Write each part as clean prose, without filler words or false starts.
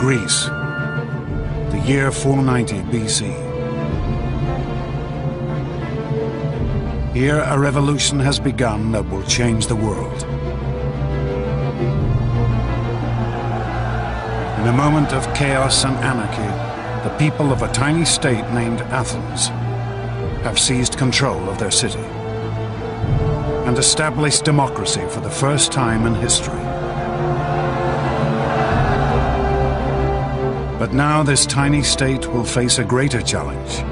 Greece, the year 490 BC. Here, a revolution has begun that will change the world. In a moment of chaos and anarchy, the people of a tiny state named Athens have seized control of their city and established democracy for the first time in history. But now this tiny state will face a greater challenge.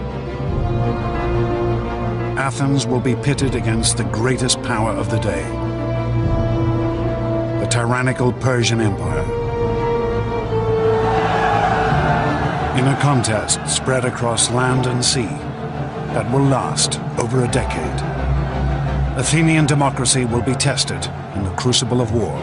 Athens will be pitted against the greatest power of the day, the tyrannical Persian Empire. In a contest spread across land and sea that will last over a decade, Athenian democracy will be tested in the crucible of war.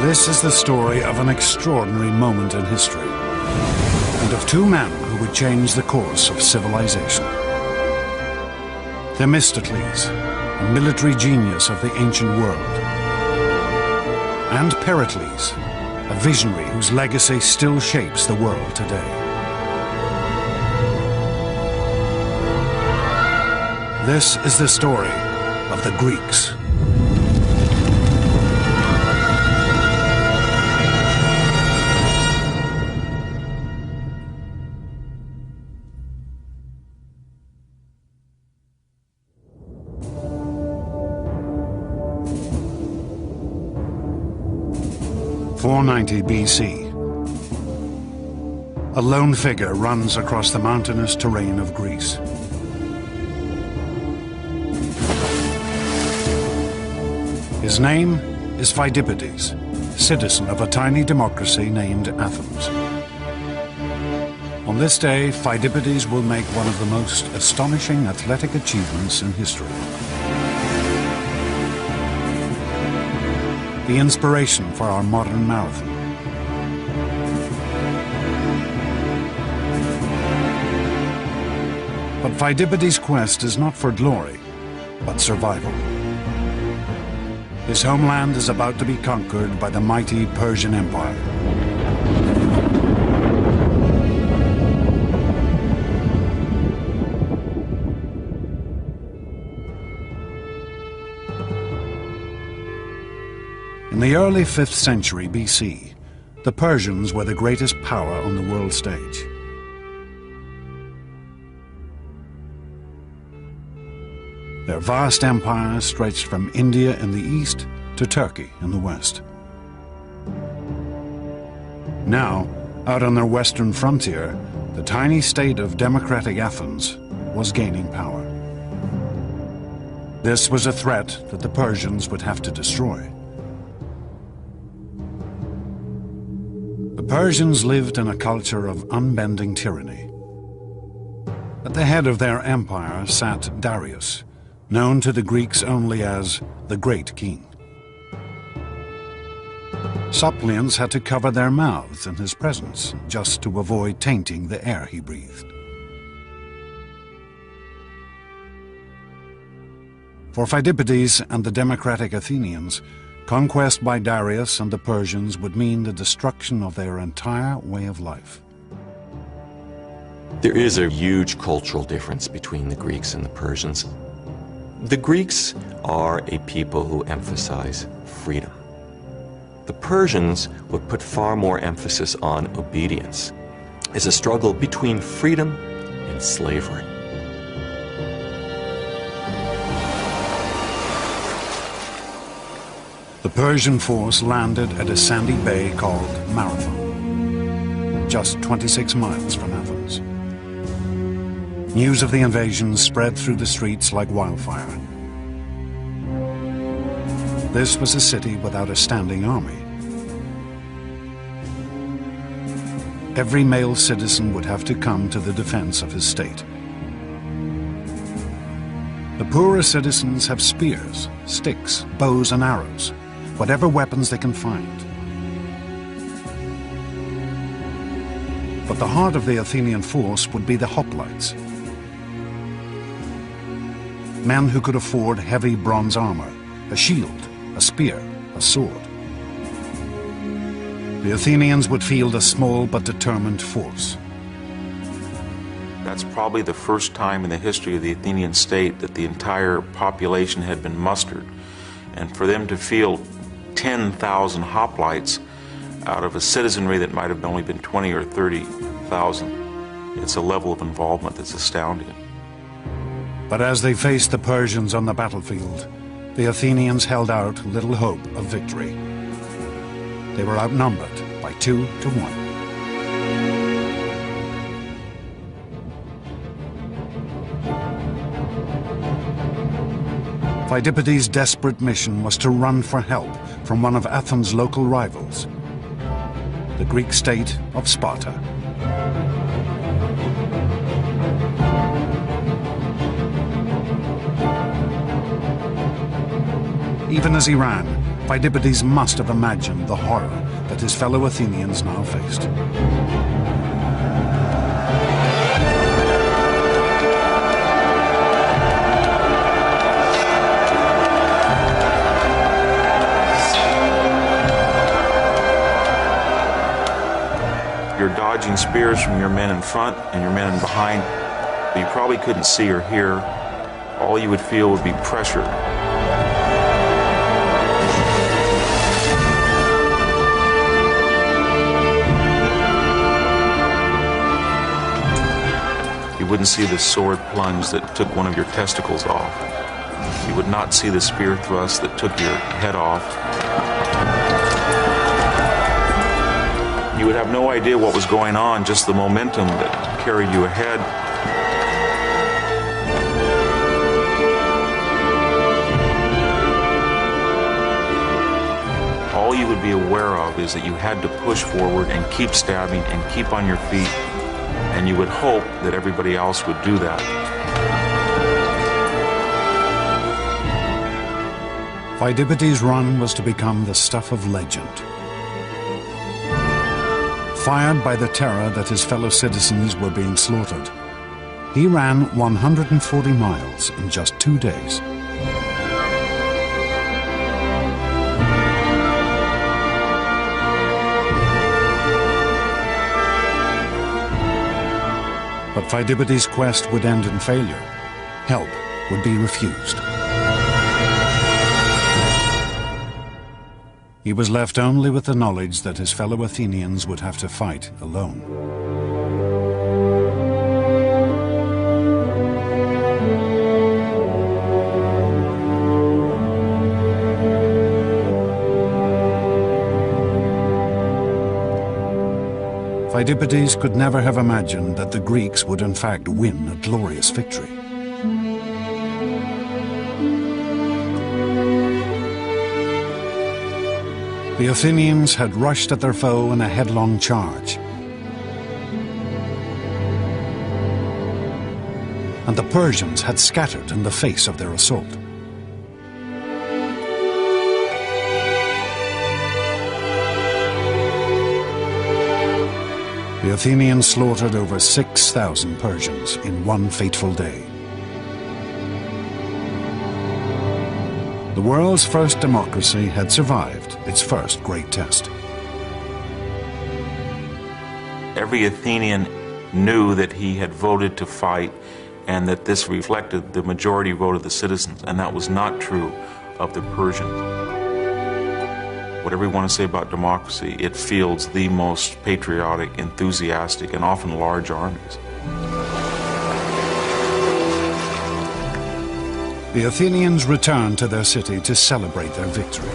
This is the story of an extraordinary moment in history, and of two men who would change the course of civilization. Themistocles, a military genius of the ancient world, and Pericles, a visionary whose legacy still shapes the world today. This is the story of the Greeks. (490 BC). A lone figure runs across the mountainous terrain of Greece. His name is Phidippides, citizen of a tiny democracy named Athens. On this day, Phidippides will make one of the most astonishing athletic achievements in history. The inspiration for our modern marathon. But Phidippides' quest is not for glory, but survival. His homeland is about to be conquered by the mighty Persian Empire. In the early 5th century BC, the Persians were the greatest power on the world stage. Their vast empire stretched from India in the east to Turkey in the west. Now, out on their western frontier, the tiny state of democratic Athens was gaining power. This was a threat that the Persians would have to destroy. The Persians lived in a culture of unbending tyranny. At the head of their empire sat Darius, known to the Greeks only as the Great King. Suppliants had to cover their mouths in his presence just to avoid tainting the air he breathed. For Phidippides and the democratic Athenians, conquest by Darius and the Persians would mean the destruction of their entire way of life. There is a huge cultural difference between the Greeks and the Persians. The Greeks are a people who emphasize freedom. The Persians would put far more emphasis on obedience. It's a struggle between freedom and slavery. The Persian force landed at a sandy bay called Marathon, just 26 miles from Athens. News of the invasion spread through the streets like wildfire. This was a city without a standing army. Every male citizen would have to come to the defense of his state. The poorer citizens have spears, sticks, bows and arrows, whatever weapons they can find. But the heart of the Athenian force would be the hoplites, men who could afford heavy bronze armor, a shield, a spear, a sword. The Athenians would field a small but determined force. That's probably the first time in the history of the Athenian state that the entire population had been mustered. And for them to field 10,000 hoplites out of a citizenry that might have only been 20 or 30,000, it's a level of involvement that's astounding. But as they faced the Persians on the battlefield, the Athenians held out little hope of victory. They were outnumbered by 2 to 1. Pheidippides' desperate mission was to run for help from one of Athens' local rivals, the Greek state of Sparta. Even as he ran, Pheidippides must have imagined the horror that his fellow Athenians now faced. You're dodging spears from your men in front and your men in behind, but you probably couldn't see or hear. All you would feel would be pressure. You wouldn't see the sword plunge that took one of your testicles off. You would not see the spear thrust that took your head off. You would have no idea what was going on, just the momentum that carried you ahead. All you would be aware of is that you had to push forward and keep stabbing and keep on your feet, and you would hope that everybody else would do that. Pheidippides' run was to become the stuff of legend. Fired by the terror that his fellow citizens were being slaughtered, he ran 140 miles in just 2 days. But Pheidippides' quest would end in failure. Help would be refused. He was left only with the knowledge that his fellow Athenians would have to fight alone. Pheidippides could never have imagined that the Greeks would in fact win a glorious victory. The Athenians had rushed at their foe in a headlong charge. And the Persians had scattered in the face of their assault. The Athenians slaughtered over 6,000 Persians in one fateful day. The world's first democracy had survived its first great test. Every Athenian knew that he had voted to fight and that this reflected the majority vote of the citizens, and that was not true of the Persians. Whatever you want to say about democracy, it fields the most patriotic, enthusiastic, and often large armies. The Athenians returned to their city to celebrate their victory.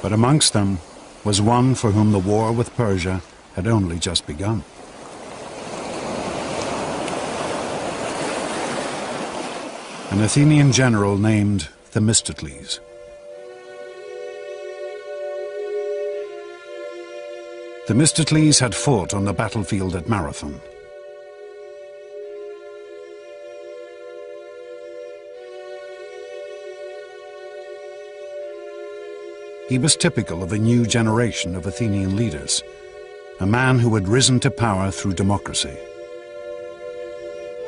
But amongst them was one for whom the war with Persia had only just begun. An Athenian general named Themistocles. Themistocles had fought on the battlefield at Marathon. he was typical of a new generation of Athenian leaders, a man who had risen to power through democracy.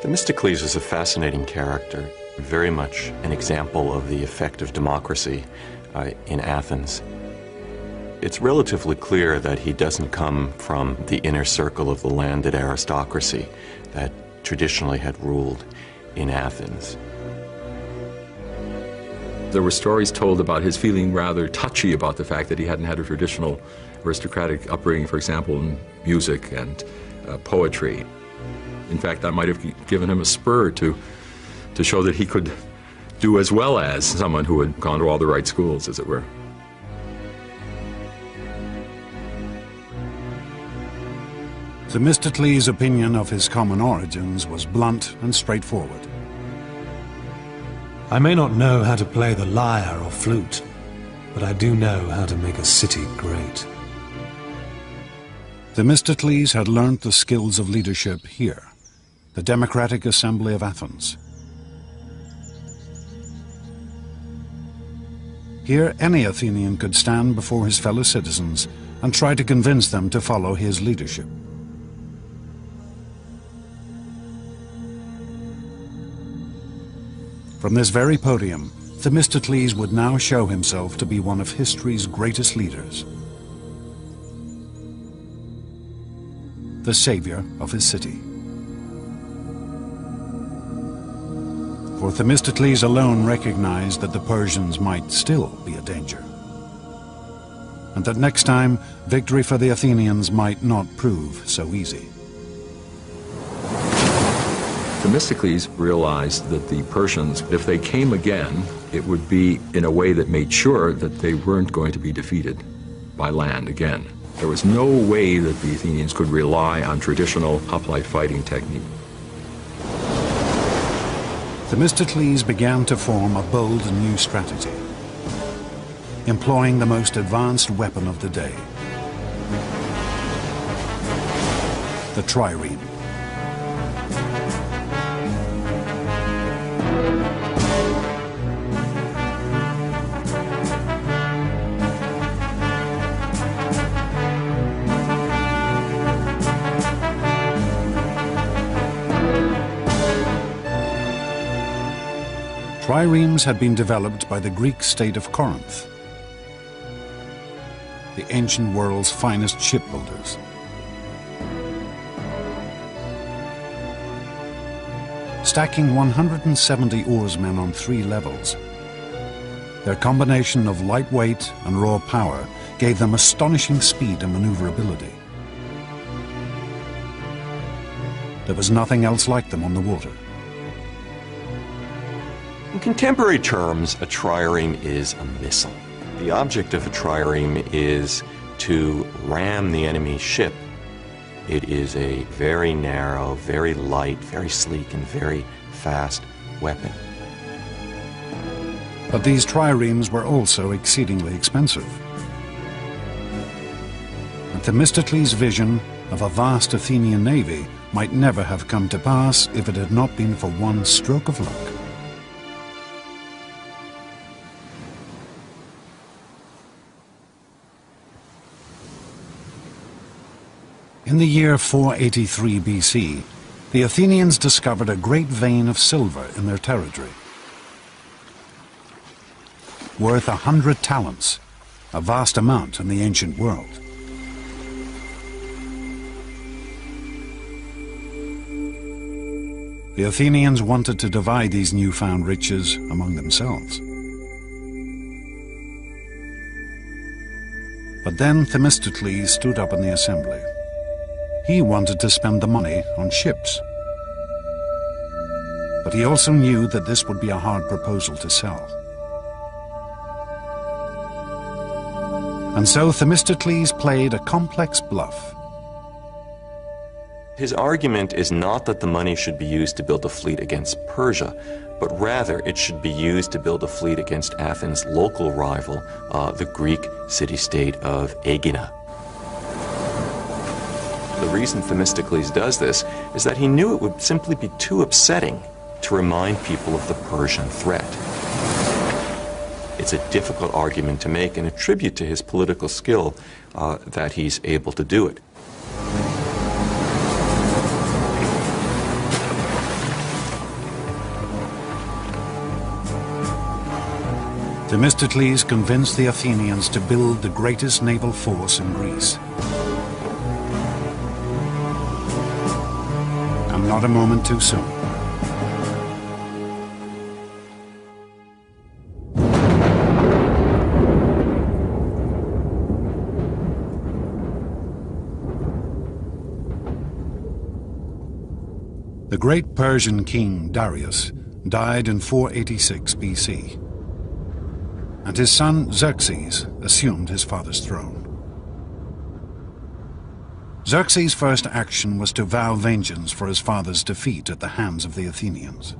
Themistocles is a fascinating character, very much an example of the effect of democracy in Athens. It's relatively clear that he doesn't come from the inner circle of the landed aristocracy that traditionally had ruled in Athens. There were stories told about his feeling rather touchy about the fact that he hadn't had a traditional aristocratic upbringing, for example, in music and poetry. In fact, that might have given him a spur to show that he could do as well as someone who had gone to all the right schools, as it were. Themistocles' opinion of his common origins was blunt and straightforward. I may not know how to play the lyre or flute, but I do know how to make a city great. Themistocles had learnt the skills of leadership here, the Democratic Assembly of Athens. Here, any Athenian could stand before his fellow citizens and try to convince them to follow his leadership. From this very podium, Themistocles would now show himself to be one of history's greatest leaders, the savior of his city. For Themistocles alone recognized that the Persians might still be a danger, and that next time victory for the Athenians might not prove so easy. Themistocles realized that the Persians, if they came again, it would be in a way that made sure that they weren't going to be defeated by land again. There was no way that the Athenians could rely on traditional hoplite fighting technique. Themistocles began to form a bold new strategy, employing the most advanced weapon of the day, the trireme. Triremes had been developed by the Greek state of Corinth, the ancient world's finest shipbuilders. Stacking 170 oarsmen on 3 levels, their combination of lightweight and raw power gave them astonishing speed and maneuverability. There was nothing else like them on the water. In contemporary terms, a trireme is a missile. The object of a trireme is to ram the enemy ship. It is a very narrow, very light, very sleek, and very fast weapon. But these triremes were also exceedingly expensive. And Themistocles' vision of a vast Athenian navy might never have come to pass if it had not been for one stroke of luck. In the year 483 BC, the Athenians discovered a great vein of silver in their territory, worth 100 talents, a vast amount in the ancient world. The Athenians wanted to divide these newfound riches among themselves. But then Themistocles stood up in the assembly. He wanted to spend the money on ships. But he also knew that this would be a hard proposal to sell. And so Themistocles played a complex bluff. His argument is not that the money should be used to build a fleet against Persia, but rather it should be used to build a fleet against Athens' local rival, the Greek city-state of Aegina. The reason Themistocles does this is that he knew it would simply be too upsetting to remind people of the Persian threat. It's a difficult argument to make and a tribute to his political skill that he's able to do it. Themistocles convinced the Athenians to build the greatest naval force in Greece. And not a moment too soon. The great Persian king Darius died in 486 BC. And his son Xerxes assumed his father's throne. Xerxes' first action was to vow vengeance for his father's defeat at the hands of the Athenians.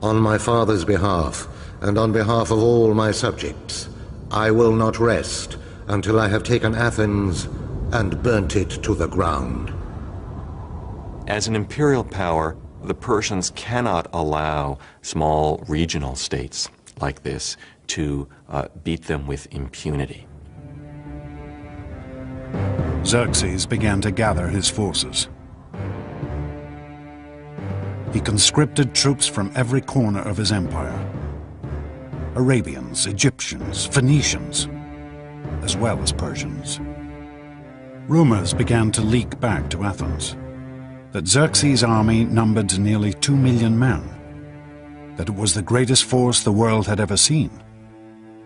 On my father's behalf, and on behalf of all my subjects, I will not rest until I have taken Athens and burnt it to the ground. As an imperial power, the Persians cannot allow small regional states like this to beat them with impunity. Xerxes began to gather his forces. He conscripted troops from every corner of his empire. Arabians, Egyptians, Phoenicians, as well as Persians. Rumors began to leak back to Athens that Xerxes' army numbered nearly 2 million men, that it was the greatest force the world had ever seen,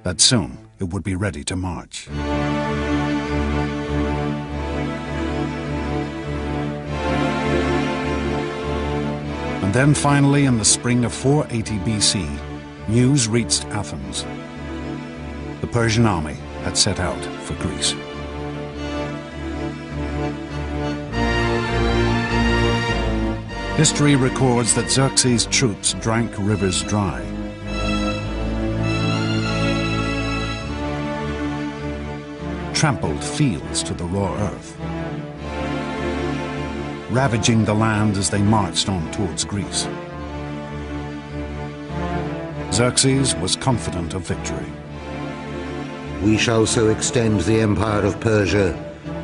that soon it would be ready to march. And then finally, in the spring of 480 BC, news reached Athens. The Persian army had set out for Greece. History records that Xerxes' troops drank rivers dry. Trampled fields to the raw earth, ravaging the land as they marched on towards Greece. Xerxes was confident of victory. We shall so extend the empire of Persia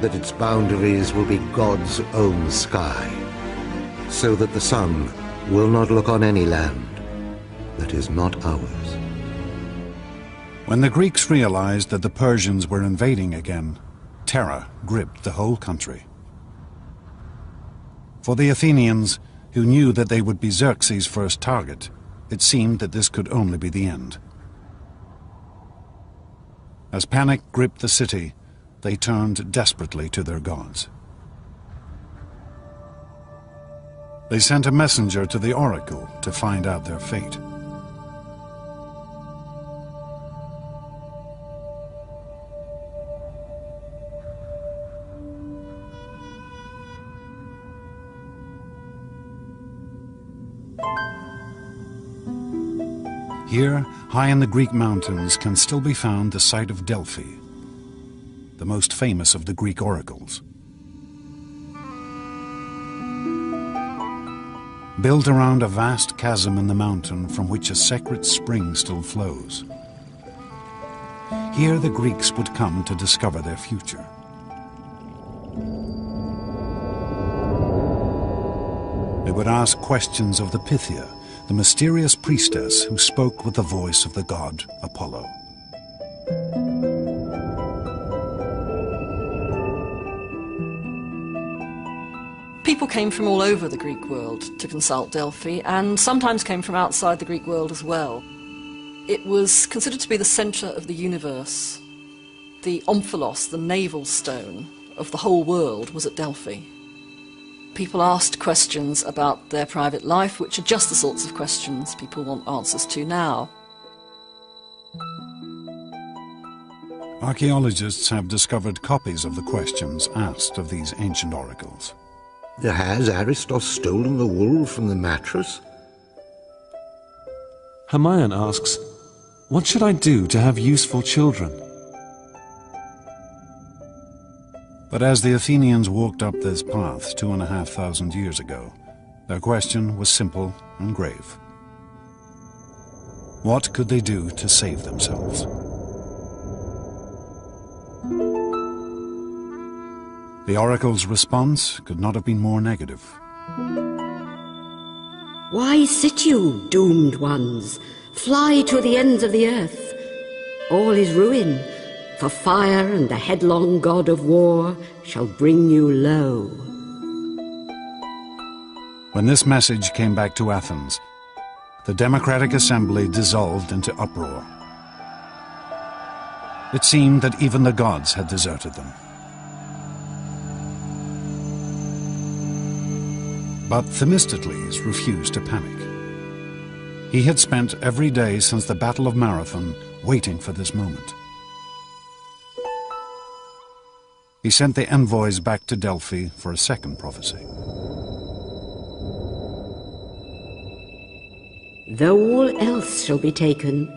that its boundaries will be God's own sky, so that the sun will not look on any land that is not ours. When the Greeks realized that the Persians were invading again, terror gripped the whole country. For the Athenians, who knew that they would be Xerxes' first target, it seemed that this could only be the end. As panic gripped the city, they turned desperately to their gods. They sent a messenger to the oracle to find out their fate. Here, high in the Greek mountains, can still be found the site of Delphi, the most famous of the Greek oracles. Built around a vast chasm in the mountain from which a sacred spring still flows. Here the Greeks would come to discover their future. They would ask questions of the Pythia, the mysterious priestess who spoke with the voice of the god Apollo. People came from all over the Greek world to consult Delphi, and sometimes came from outside the Greek world as well. It was considered to be the centre of the universe. The omphalos, the navel stone of the whole world, was at Delphi. People asked questions about their private life, which are just the sorts of questions people want answers to now. Archaeologists have discovered copies of the questions asked of these ancient oracles. Has Aristos stolen the wool from the mattress? Hermione asks, "What should I do to have useful children?" But as the Athenians walked up this path 2,500 years ago, their question was simple and grave. What could they do to save themselves? The oracle's response could not have been more negative. Why sit you, doomed ones? Fly to the ends of the earth. All is ruin, for fire and the headlong god of war shall bring you low. When this message came back to Athens, the Democratic Assembly dissolved into uproar. It seemed that even the gods had deserted them. But Themistocles refused to panic. He had spent every day since the Battle of Marathon waiting for this moment. He sent the envoys back to Delphi for a second prophecy. Though all else shall be taken,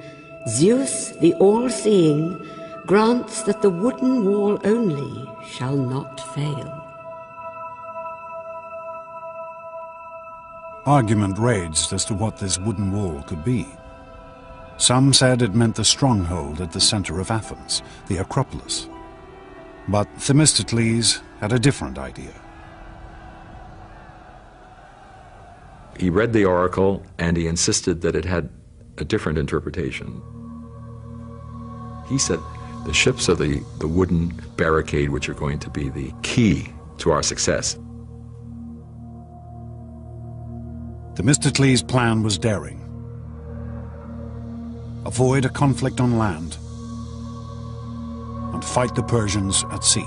Zeus, the all-seeing, grants that the wooden wall only shall not fail. Argument raged as to what this wooden wall could be. Some said it meant the stronghold at the center of Athens, the Acropolis. But Themistocles had a different idea. He read the oracle and he insisted that it had a different interpretation. He said the ships are the wooden barricade which are going to be the key to our success. Themistocles' plan was daring. Avoid a conflict on land and fight the Persians at sea.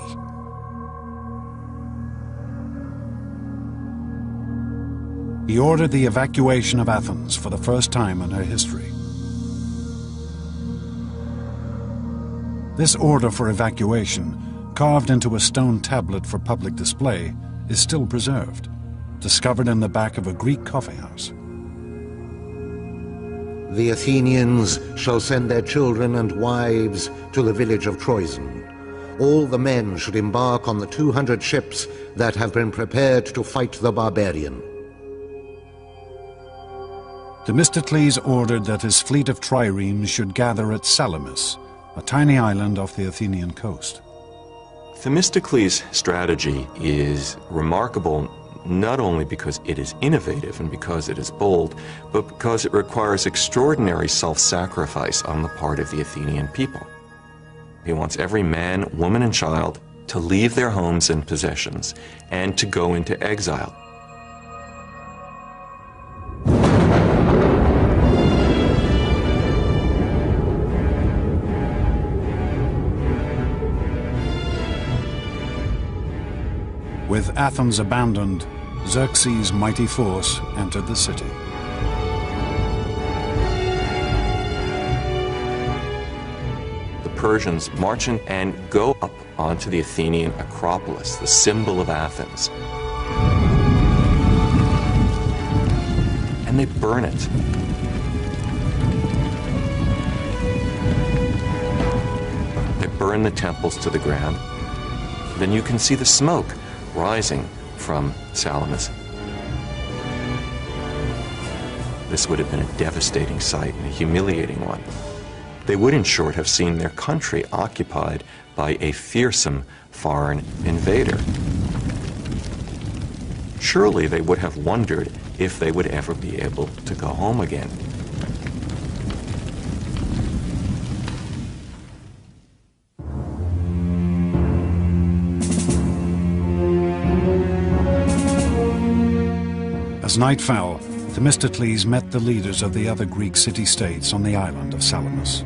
He ordered the evacuation of Athens for the first time in her history. This order for evacuation, carved into a stone tablet for public display, is still preserved, discovered in the back of a Greek coffeehouse. The Athenians shall send their children and wives to the village of Troezen. All the men should embark on the 200 ships that have been prepared to fight the barbarian. Themistocles ordered that his fleet of triremes should gather at Salamis, a tiny island off the Athenian coast. Themistocles' strategy is remarkable not only because it is innovative and because it is bold, but because it requires extraordinary self-sacrifice on the part of the Athenian people. He wants every man, woman, and child to leave their homes and possessions and to go into exile. With Athens abandoned, Xerxes' mighty force entered the city. The Persians march in and go up onto the Athenian Acropolis, the symbol of Athens. And they burn it. They burn the temples to the ground. Then you can see the smoke rising from Salamis. This would have been a devastating sight and a humiliating one. They would, in short, have seen their country occupied by a fearsome foreign invader. Surely they would have wondered if they would ever be able to go home again. As night fell, Themistocles met the leaders of the other Greek city-states on the island of Salamis.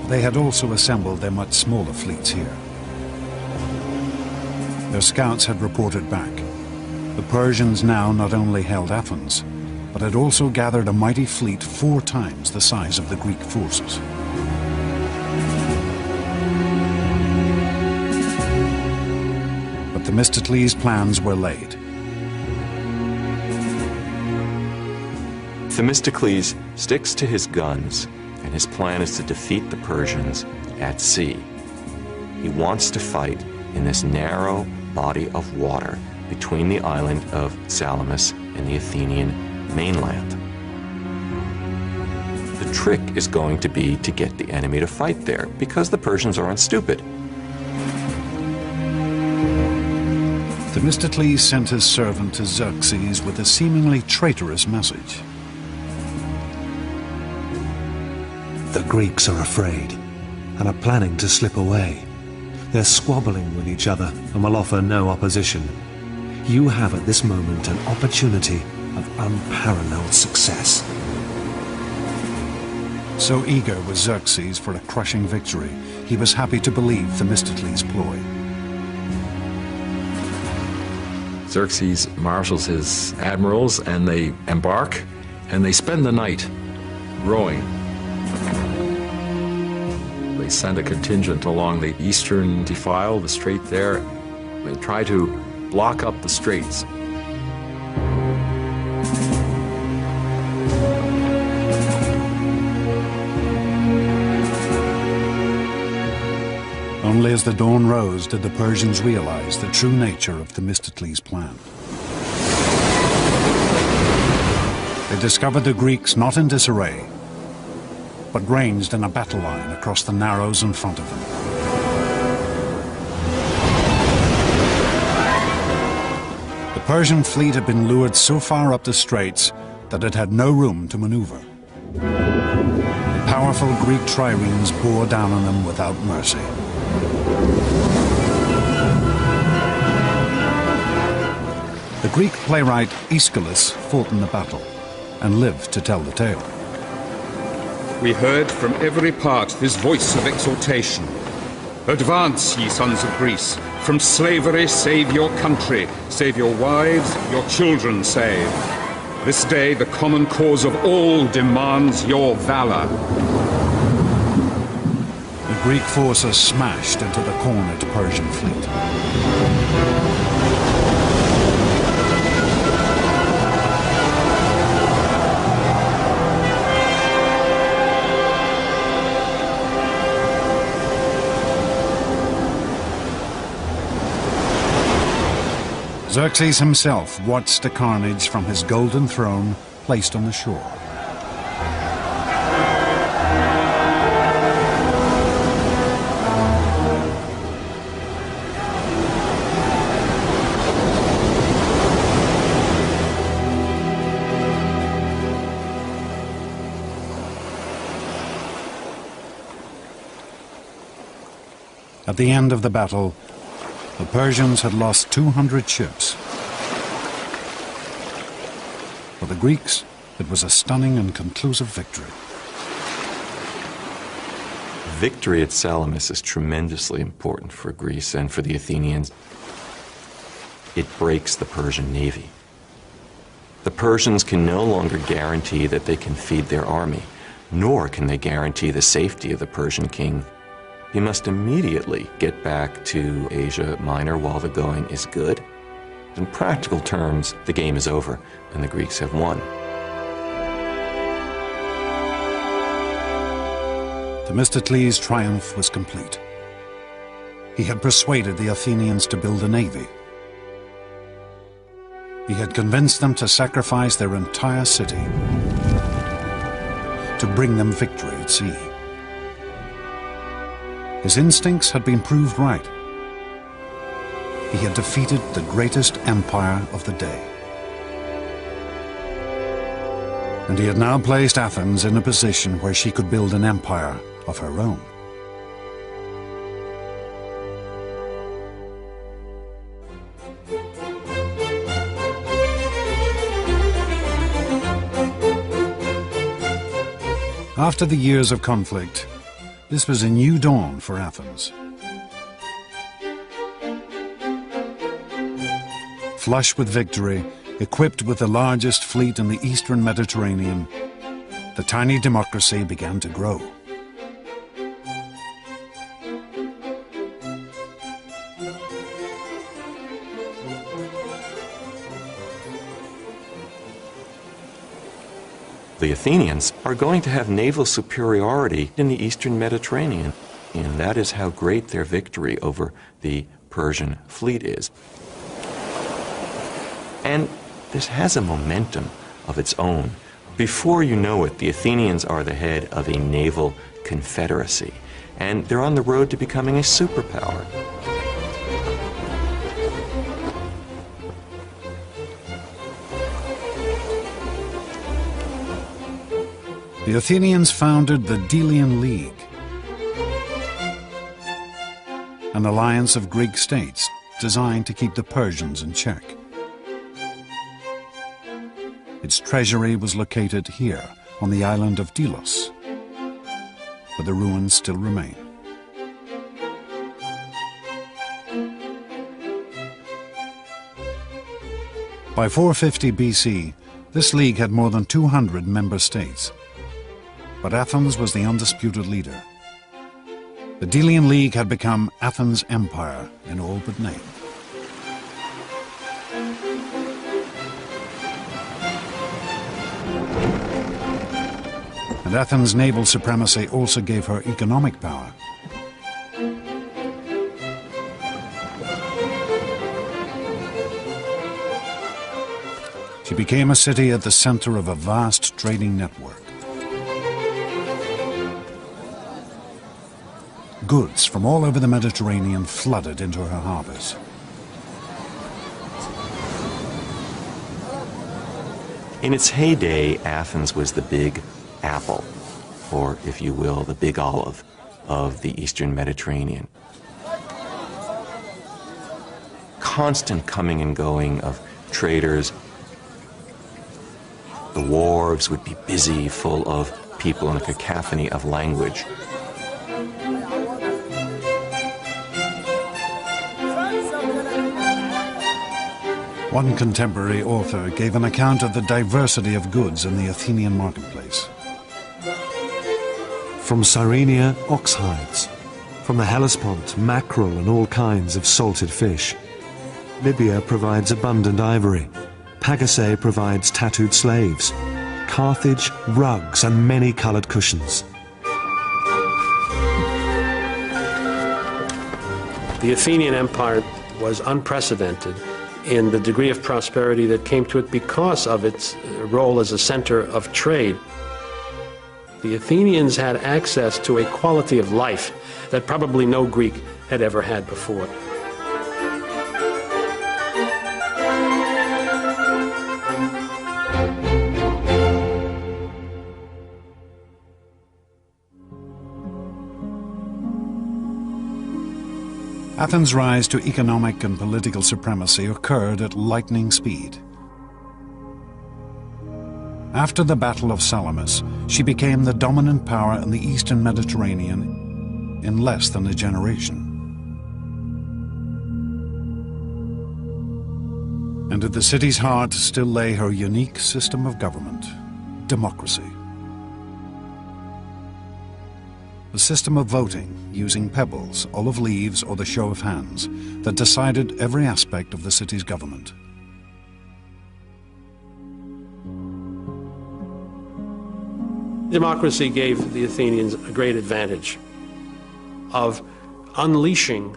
They had also assembled their much smaller fleets here. Their scouts had reported back. The Persians now not only held Athens, but had also gathered a mighty fleet 4 times the size of the Greek forces. But Themistocles' plans were laid. Themistocles sticks to his guns, and his plan is to defeat the Persians at sea. He wants to fight in this narrow body of water between the island of Salamis and the Athenian mainland. The trick is going to be to get the enemy to fight there, because the Persians aren't stupid. Themistocles sent his servant to Xerxes with a seemingly traitorous message. The Greeks are afraid and are planning to slip away. They're squabbling with each other and will offer no opposition. You have at this moment an opportunity of unparalleled success. So eager was Xerxes for a crushing victory, he was happy to believe Themistocles' ploy. Xerxes marshals his admirals, and they embark, and they spend the night rowing. They send a contingent along the eastern defile, the strait there. They try to block up the straits. Only as the dawn rose did the Persians realize the true nature of Themistocles' plan. They discovered the Greeks not in disarray, but ranged in a battle line across the narrows in front of them. The Persian fleet had been lured so far up the straits that it had no room to maneuver. The powerful Greek triremes bore down on them without mercy. The Greek playwright Aeschylus fought in the battle and lived to tell the tale. We heard from every part this voice of exhortation. Advance, ye sons of Greece. From slavery save your country. Save your wives, your children save. This day the common cause of all demands your valor. The Greek forces smashed into the cornered Persian fleet. Xerxes himself watched the carnage from his golden throne placed on the shore. At the end of the battle, the Persians had lost 200 ships. For the Greeks, it was a stunning and conclusive victory. Victory at Salamis is tremendously important for Greece and for the Athenians. It breaks the Persian navy. The Persians can no longer guarantee that they can feed their army, nor can they guarantee the safety of the Persian king. He must immediately get back to Asia Minor while the going is good. In practical terms, the game is over, and the Greeks have won. Themistocles' triumph was complete. He had persuaded the Athenians to build a navy. He had convinced them to sacrifice their entire city to bring them victory at sea. His instincts had been proved right. He had defeated the greatest empire of the day. And he had now placed Athens in a position where she could build an empire of her own. After the years of conflict, this was a new dawn for Athens. Flush with victory, equipped with the largest fleet in the eastern Mediterranean, the tiny democracy began to grow. The Athenians are going to have naval superiority in the eastern Mediterranean, and that is how great their victory over the Persian fleet is. And this has a momentum of its own. Before you know it, the Athenians are the head of a naval confederacy, and they're on the road to becoming a superpower. The Athenians founded the Delian League, an alliance of Greek states designed to keep the Persians in check. Its treasury was located here, on the island of Delos, but the ruins still remain. By 450 BC, this league had more than 200 member states, but Athens was the undisputed leader. The Delian League had become Athens' empire in all but name. And Athens' naval supremacy also gave her economic power. She became a city at the center of a vast trading network. Goods from all over the Mediterranean flooded into her harbors. In its heyday, Athens was the big apple, or if you will, the big olive of the Eastern Mediterranean. Constant coming and going of traders. The wharves would be busy, full of people in a cacophony of language. One contemporary author gave an account of the diversity of goods in the Athenian marketplace. From Cyrenia, ox hides. From the Hellespont, mackerel and all kinds of salted fish. Libya provides abundant ivory. Pagasae provides tattooed slaves. Carthage, rugs and many-colored cushions. The Athenian Empire was unprecedented in the degree of prosperity that came to it because of its role as a center of trade. The Athenians had access to a quality of life that probably no Greek had ever had before. Athens' rise to economic and political supremacy occurred at lightning speed. After the Battle of Salamis, she became the dominant power in the Eastern Mediterranean in less than a generation. And at the city's heart still lay her unique system of government, democracy. A system of voting using pebbles, olive leaves, or the show of hands that decided every aspect of the city's government. Democracy gave the Athenians a great advantage of unleashing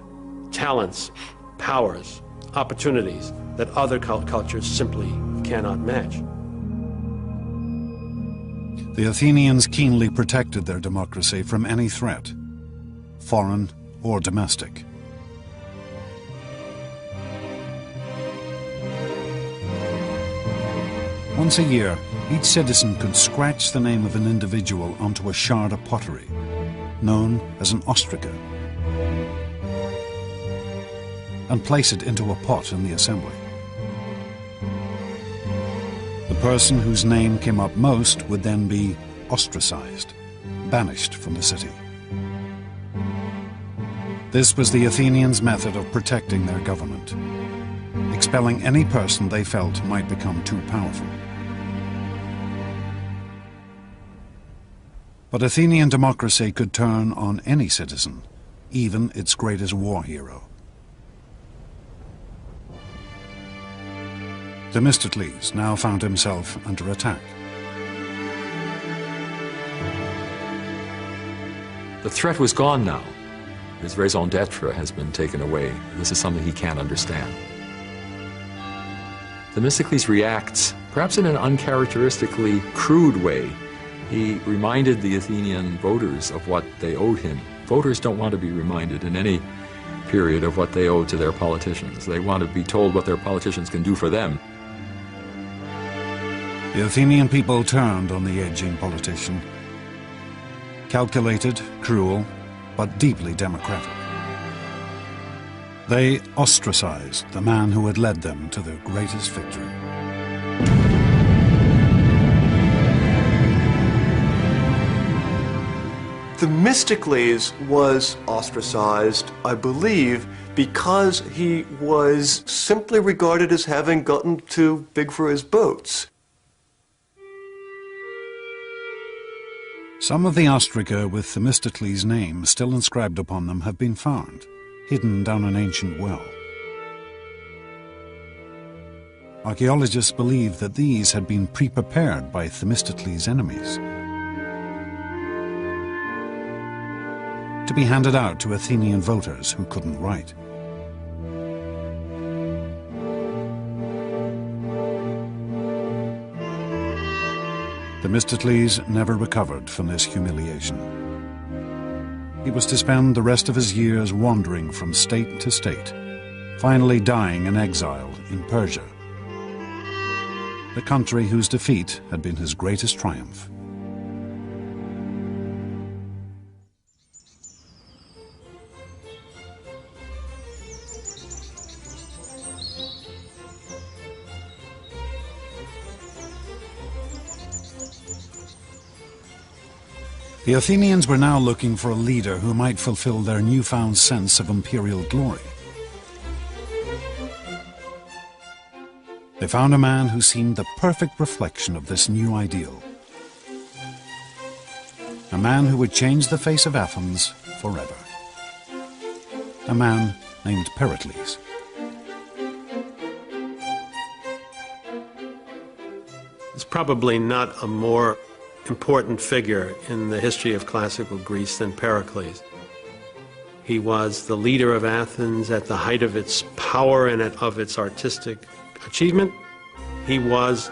talents, powers, opportunities that other cultures simply cannot match. The Athenians keenly protected their democracy from any threat, foreign or domestic. Once a year, each citizen could scratch the name of an individual onto a shard of pottery, known as an ostraca, and place it into a pot in the assembly. The person whose name came up most would then be ostracized, banished from the city. This was the Athenians' method of protecting their government, expelling any person they felt might become too powerful. But Athenian democracy could turn on any citizen, even its greatest war hero. Themistocles now found himself under attack. The threat was gone now. His raison d'etre has been taken away. This is something he can't understand. Themistocles reacts perhaps in an uncharacteristically crude way, he reminded the Athenian voters of what they owed him. Voters don't want to be reminded in any period of what they owe to their politicians. They want to be told what their politicians can do for them. The Athenian people turned on the aging politician. Calculated, cruel, but deeply democratic. They ostracized the man who had led them to their greatest victory. Themistocles was ostracized, I believe, because he was simply regarded as having gotten too big for his boots. Some of the ostraca with Themistocles' name still inscribed upon them have been found, hidden down an ancient well. Archaeologists believe that these had been pre-prepared by Themistocles' enemies, to be handed out to Athenian voters who couldn't write. Themistocles never recovered from this humiliation. He was to spend the rest of his years wandering from state to state, finally dying in exile in Persia, the country whose defeat had been his greatest triumph. The Athenians were now looking for a leader who might fulfill their newfound sense of imperial glory. They found a man who seemed the perfect reflection of this new ideal. A man who would change the face of Athens forever. A man named Pericles. It's probably not a more important figure in the history of classical Greece than Pericles. He was the leader of Athens at the height of its power and of its artistic achievement. He was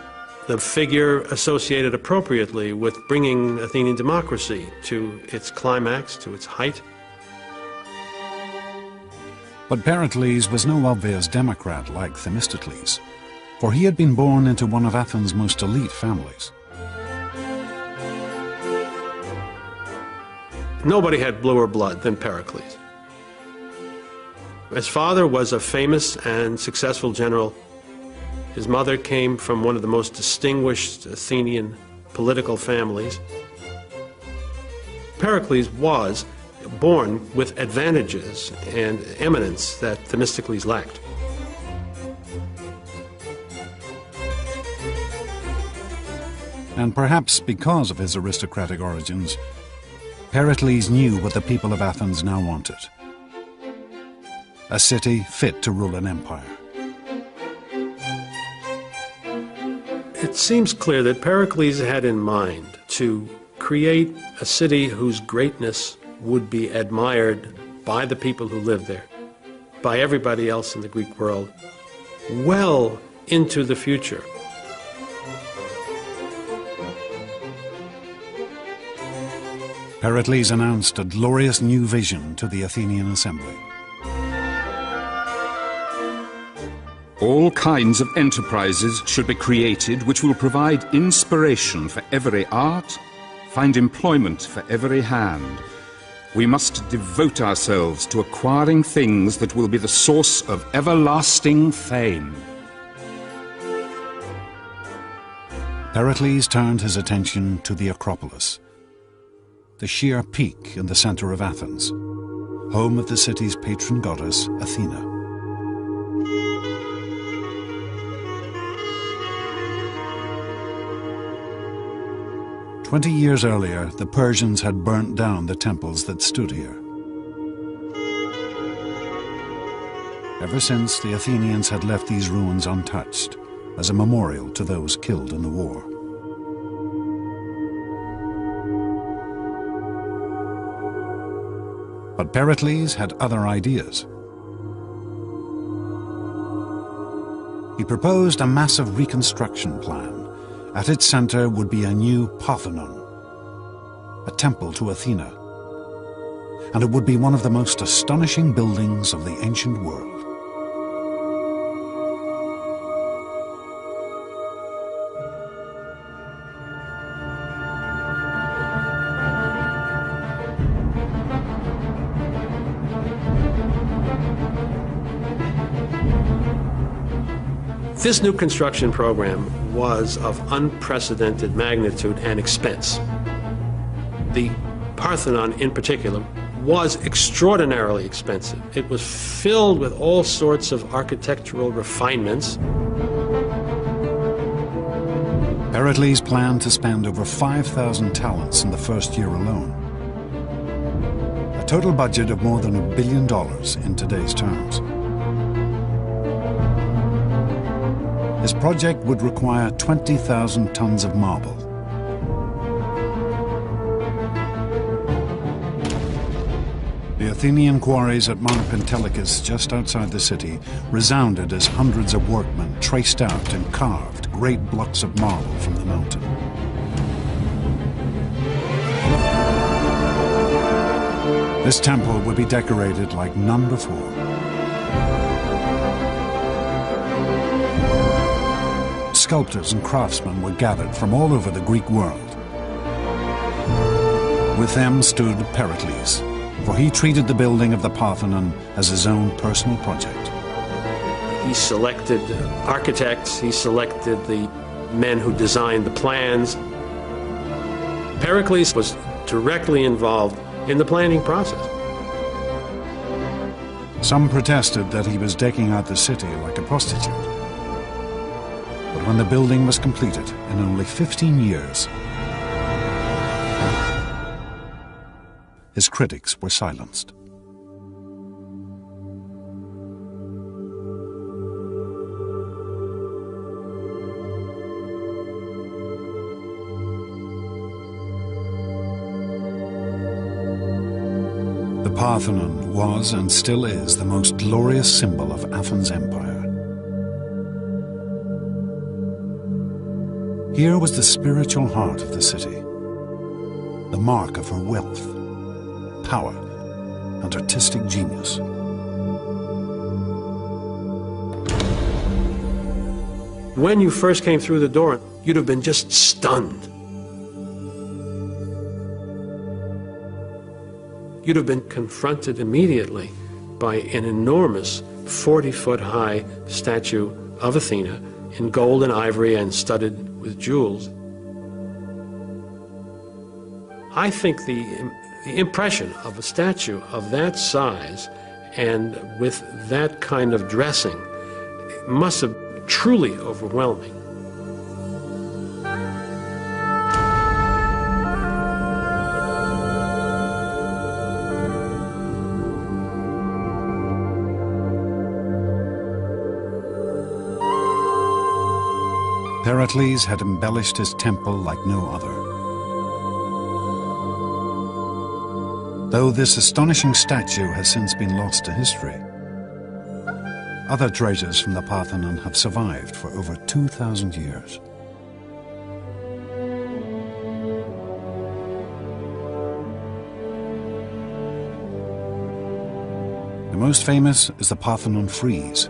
the figure associated appropriately with bringing Athenian democracy to its climax, to its height. But Pericles was no obvious democrat like Themistocles, for he had been born into one of Athens' most elite families. Nobody had bluer blood than Pericles. His father was a famous and successful general. His mother came from one of the most distinguished Athenian political families. Pericles was born with advantages and eminence that Themistocles lacked. And perhaps because of his aristocratic origins, Pericles knew what the people of Athens now wanted. A city fit to rule an empire. It seems clear that Pericles had in mind to create a city whose greatness would be admired by the people who lived there, by everybody else in the Greek world, well into the future. Pericles announced a glorious new vision to the Athenian assembly. All kinds of enterprises should be created which will provide inspiration for every art, find employment for every hand. We must devote ourselves to acquiring things that will be the source of everlasting fame. Pericles turned his attention to the Acropolis, the sheer peak in the center of Athens, home of the city's patron goddess, Athena. "20 years earlier, the Persians had burnt down the temples that stood here. Ever since, the Athenians had left these ruins untouched, as a memorial to those killed in the war. But Pericles had other ideas. He proposed a massive reconstruction plan. At its center would be a new Parthenon, a temple to Athena, and it would be one of the most astonishing buildings of the ancient world. This new construction program was of unprecedented magnitude and expense. The Parthenon in particular was extraordinarily expensive. It was filled with all sorts of architectural refinements. Pericles planned to spend over 5,000 talents in the first year alone. A total budget of more than $1 billion in today's terms. His project would require 20,000 tons of marble. The Athenian quarries at Mount Pentelicus, just outside the city, resounded as hundreds of workmen traced out and carved great blocks of marble from the mountain. This temple would be decorated like none before. Sculptors and craftsmen were gathered from all over the Greek world. With them stood Pericles, for he treated the building of the Parthenon as his own personal project. He selected architects, he selected the men who designed the plans. Pericles was directly involved in the planning process. Some protested that he was decking out the city like a prostitute. But when the building was completed in only 15 years, his critics were silenced. The Parthenon was and still is the most glorious symbol of Athens' empire. Here was the spiritual heart of the city, the mark of her wealth, power, and artistic genius. When you first came through the door, you'd have been just stunned. You'd have been confronted immediately by an enormous 40-foot-high statue of Athena in gold and ivory and studded with jewels. I think the impression of a statue of that size and with that kind of dressing must have been truly overwhelming. Pericles had embellished his temple like no other. Though this astonishing statue has since been lost to history, other treasures from the Parthenon have survived for over 2,000 years. The most famous is the Parthenon frieze,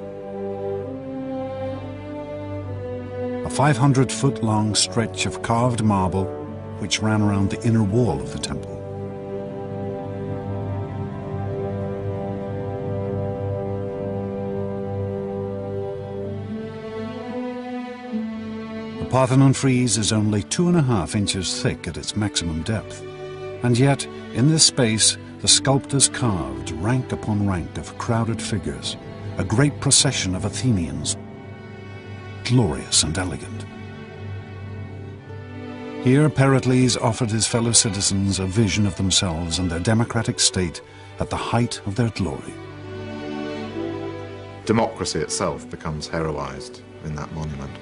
a 500-foot-long stretch of carved marble which ran around the inner wall of the temple. The Parthenon frieze is only 2.5 inches thick at its maximum depth, and yet in this space the sculptors carved rank upon rank of crowded figures, a great procession of Athenians, glorious and elegant. Here Pericles offered his fellow citizens a vision of themselves and their democratic state at the height of their glory. Democracy itself becomes heroized in that monument.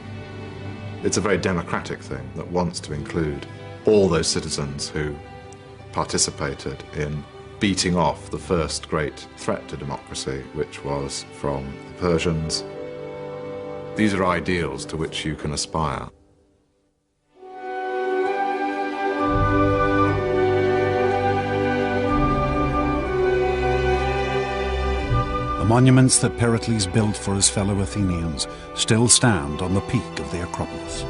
It's a very democratic thing that wants to include all those citizens who participated in beating off the first great threat to democracy, which was from the Persians. These are ideals to which you can aspire. The monuments that Pericles built for his fellow Athenians still stand on the peak of the Acropolis.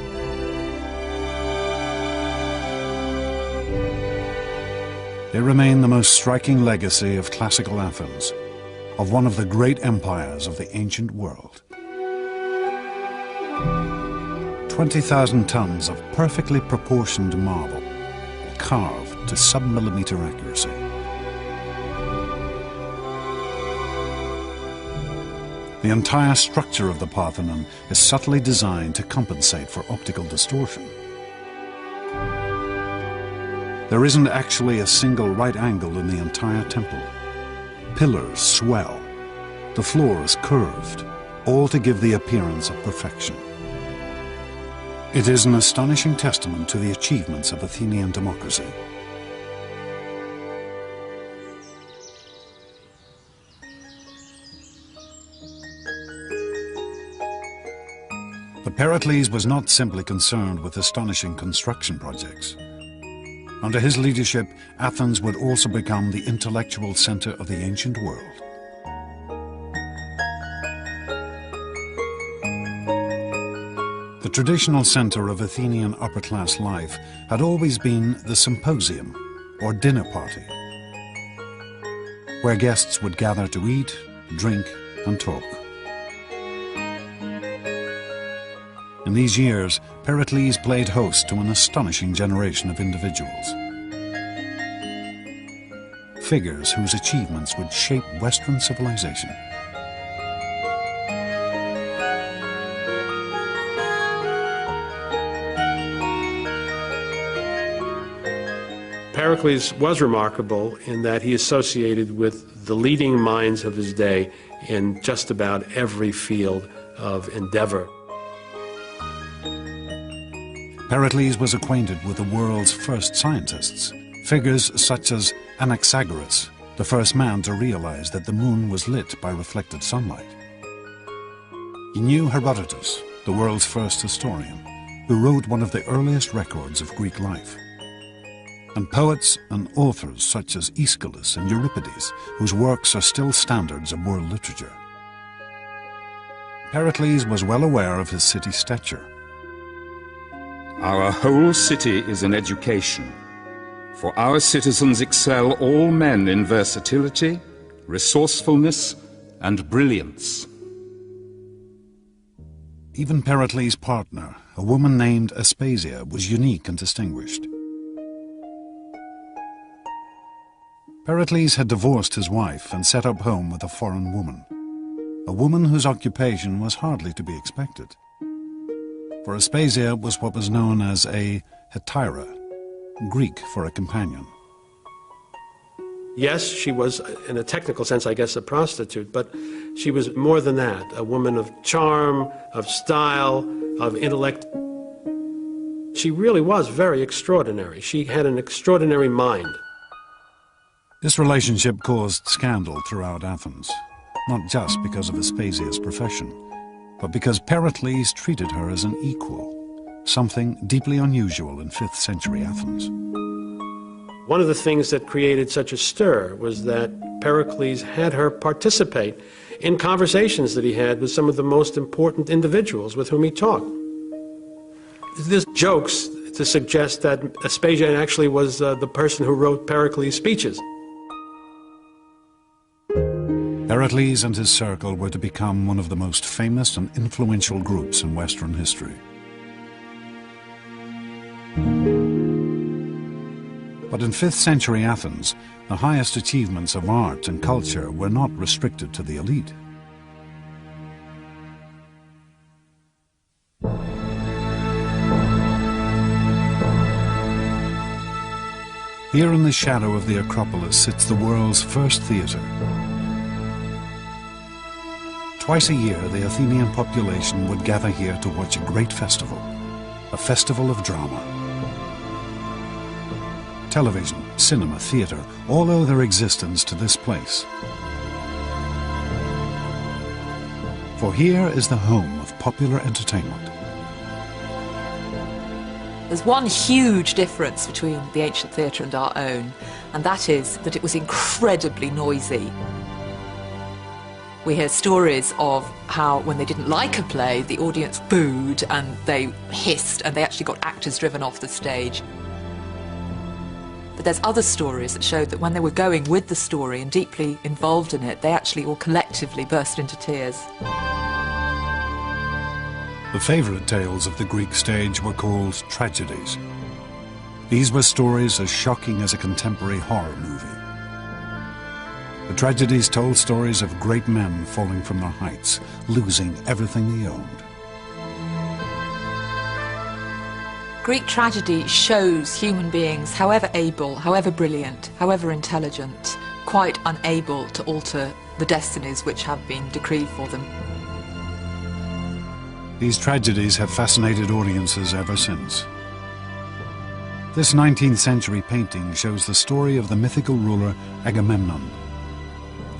They remain the most striking legacy of classical Athens, of one of the great empires of the ancient world. 20,000 tons of perfectly proportioned marble, carved to sub-millimeter accuracy. The entire structure of the Parthenon is subtly designed to compensate for optical distortion. There isn't actually a single right angle in the entire temple. Pillars swell. The floor is curved, all to give the appearance of perfection. It is an astonishing testament to the achievements of Athenian democracy. But Pericles was not simply concerned with astonishing construction projects. Under his leadership, Athens would also become the intellectual center of the ancient world. The traditional center of Athenian upper-class life had always been the symposium, or dinner party, where guests would gather to eat, drink, and talk. In these years, Pericles played host to an astonishing generation of individuals. Figures whose achievements would shape Western civilization. Pericles was remarkable in that he associated with the leading minds of his day in just about every field of endeavor. Pericles was acquainted with the world's first scientists, figures such as Anaxagoras, the first man to realize that the moon was lit by reflected sunlight. He knew Herodotus, the world's first historian, who wrote one of the earliest records of Greek life. And poets and authors such as Aeschylus and Euripides, whose works are still standards of world literature. Pericles was well aware of his city's stature. Our whole city is an education, for our citizens excel all men in versatility, resourcefulness, and brilliance. Even Pericles' partner, a woman named Aspasia, was unique and distinguished. Pericles had divorced his wife and set up home with a foreign woman, a woman whose occupation was hardly to be expected. For Aspasia was what was known as a hetaira, Greek for a companion. Yes, she was, in a technical sense, I guess, a prostitute, but she was more than that, a woman of charm, of style, of intellect. She really was very extraordinary. She had an extraordinary mind. This relationship caused scandal throughout Athens, not just because of Aspasia's profession, but because Pericles treated her as an equal, something deeply unusual in 5th century Athens. One of the things that created such a stir was that Pericles had her participate in conversations that he had with some of the most important individuals with whom he talked. There's jokes to suggest that Aspasia actually was the person who wrote Pericles' speeches. Pericles and his circle were to become one of the most famous and influential groups in Western history. But in 5th century Athens, the highest achievements of art and culture were not restricted to the elite. Here in the shadow of the Acropolis sits the world's first theater. Twice a year, the Athenian population would gather here to watch a great festival, a festival of drama. Television, cinema, theater, all owe their existence to this place. For here is the home of popular entertainment. There's one huge difference between the ancient theatre and our own, and that is that it was incredibly noisy. We hear stories of how, when they didn't like a play, the audience booed and they hissed and they actually got actors driven off the stage. But there's other stories that showed that when they were going with the story and deeply involved in it, they actually all collectively burst into tears. The favourite tales of the Greek stage were called tragedies. These were stories as shocking as a contemporary horror movie. The tragedies told stories of great men falling from their heights, losing everything they owned. Greek tragedy shows human beings, however able, however brilliant, however intelligent, quite unable to alter the destinies which have been decreed for them. These tragedies have fascinated audiences ever since. This 19th century painting shows the story of the mythical ruler Agamemnon,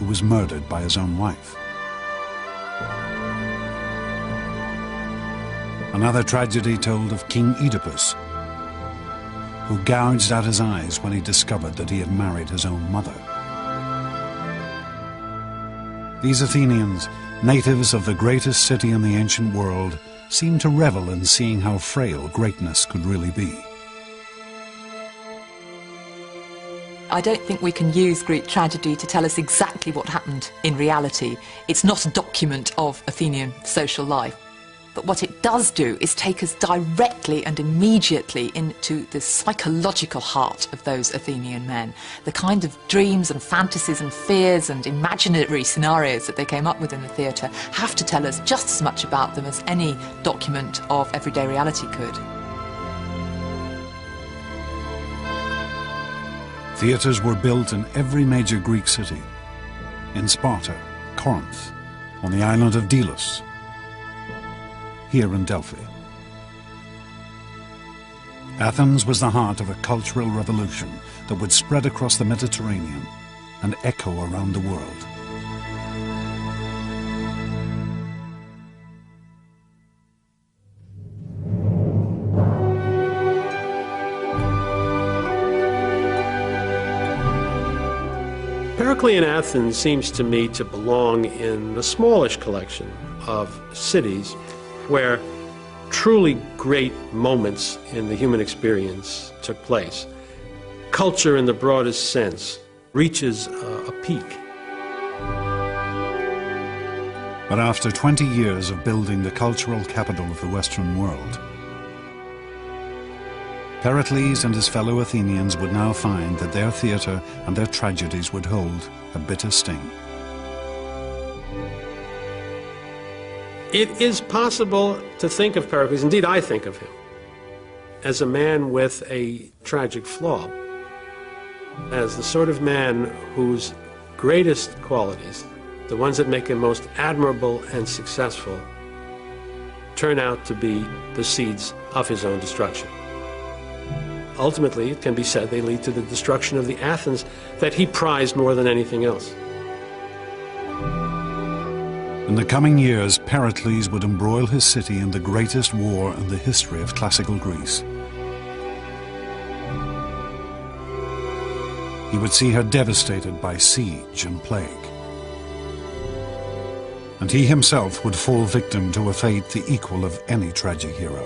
who was murdered by his own wife. Another tragedy told of King Oedipus, who gouged out his eyes when he discovered that he had married his own mother. These Athenians, natives of the greatest city in the ancient world, seemed to revel in seeing how frail greatness could really be. I don't think we can use Greek tragedy to tell us exactly what happened in reality. It's not a document of Athenian social life. But what it does do is take us directly and immediately into the psychological heart of those Athenian men. The kind of dreams and fantasies and fears and imaginary scenarios that they came up with in the theatre have to tell us just as much about them as any document of everyday reality could. Theatres were built in every major Greek city, in Sparta, Corinth, on the island of Delos, here in Delphi. Athens was the heart of a cultural revolution that would spread across the Mediterranean and echo around the world. Periclean Athens seems to me to belong in the smallish collection of cities where truly great moments in the human experience took place. Culture in the broadest sense reaches a peak. But after 20 years of building the cultural capital of the Western world, Pericles and his fellow Athenians would now find that their theatre and their tragedies would hold a bitter sting. It is possible to think of Pericles, indeed I think of him, as a man with a tragic flaw, as the sort of man whose greatest qualities, the ones that make him most admirable and successful, turn out to be the seeds of his own destruction. Ultimately, it can be said they lead to the destruction of the Athens that he prized more than anything else. In the coming years, Pericles would embroil his city in the greatest war in the history of classical Greece. He would see her devastated by siege and plague. And he himself would fall victim to a fate the equal of any tragic hero.